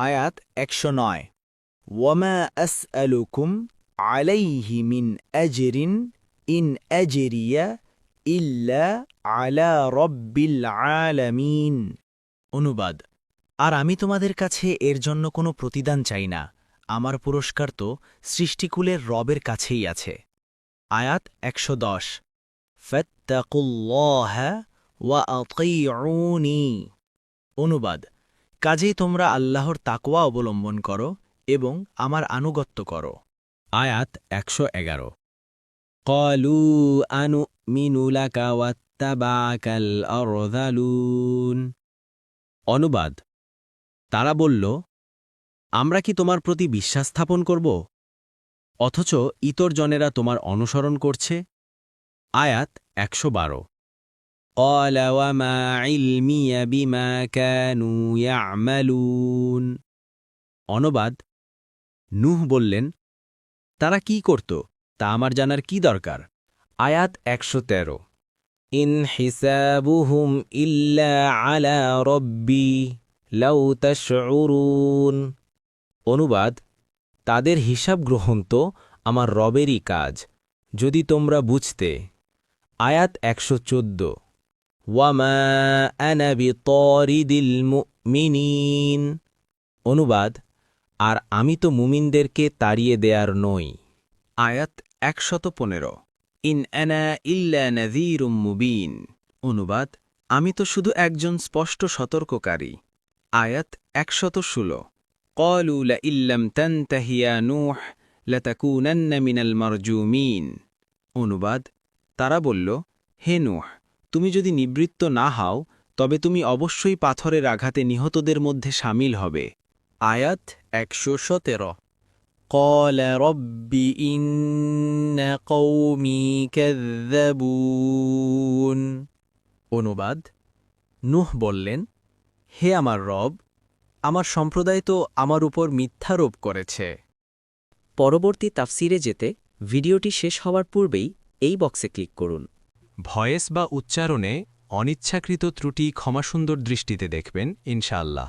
আয়াত 109 ওয়ামা আসআলুকুম আলাইহি মিন আজরিন ইন আজরিয়া ইল্লা আলা রব্বিল আলামিন। অনুবাদ, আর আমি তোমাদের কাছে এর জন্য কোনো প্রতিদান চাই না, আমার পুরস্কার তো সৃষ্টিকুলের রবের কাছেই আছে। আয়াত 110 ফাত্তাকুল্লাহা ওয়া আতিউনি। অনুবাদ, কাজেই তোমরা আল্লাহর তাকওয়া অবলম্বন করো এবং আমার আনুগত্য করো। আয়াত 111 ক্বালু আনুমিনু লাকা ওয়াত্তাবা'আকাল আরযালুন। অনুবাদ, তারা বলল, আমরা কি তোমার প্রতি বিশ্বাস স্থাপন করব, অথচ ইতর জনেরা তোমার অনুসরণ করছে। আয়াত 112 قال وما علمي بما كانوا يعملون। অনুবাদ, নূহ বললেন, তারা কি করত তা আমার জানার কি দরকার। আয়াত 113 ইন হিসাবুহুম ইল্লা আলা রব্বি লাউ তাশউরুন। অনুবাদ, তাদের হিসাব গ্রহণ তো আমার রবেরই কাজ, যদি তোমরা বুঝতে। আয়াত 114 ওয়ামা আনা বিতারিদিল মুমিনিন। অনুবাদ, আর আমি তো মুমিনদেরকে তাড়িয়ে দেয়ার নই। আয়াত 115 ইন আনা ইল্লা নাযীরুম মুবিন। অনুবাদ, আমি তো শুধু একজন স্পষ্ট সতর্ককারী। আয়াত 116 ক্বালু লাইন লাম তানতাহি ইয়া নূহ লাতাকুনান্না মিনাল মারজুমিন। অনুবাদ, তারা বলল, হে নূহ, তুমি যদি নিবৃত্ত না হও তবে তুমি অবশ্যই পাথরের আঘাতে নিহতদের মধ্যে শামিল হবে। আয়াত 117 قال رب إن قومي كذبون। অনুবাদ, নূহ বললেন, হে আমার রব, আমার সম্প্রদায় তো আমার উপর মিথ্যারোপ করেছে। পরবর্তী তাফসিরে যেতে ভিডিওটি শেষ হওয়ার পূর্বেই এই বক্সে ক্লিক করুন। ভয়েস বা উচ্চারণে অনিচ্ছাকৃত ত্রুটি ক্ষমাসুন্দর দৃষ্টিতে দেখবেন ইনশাআল্লাহ।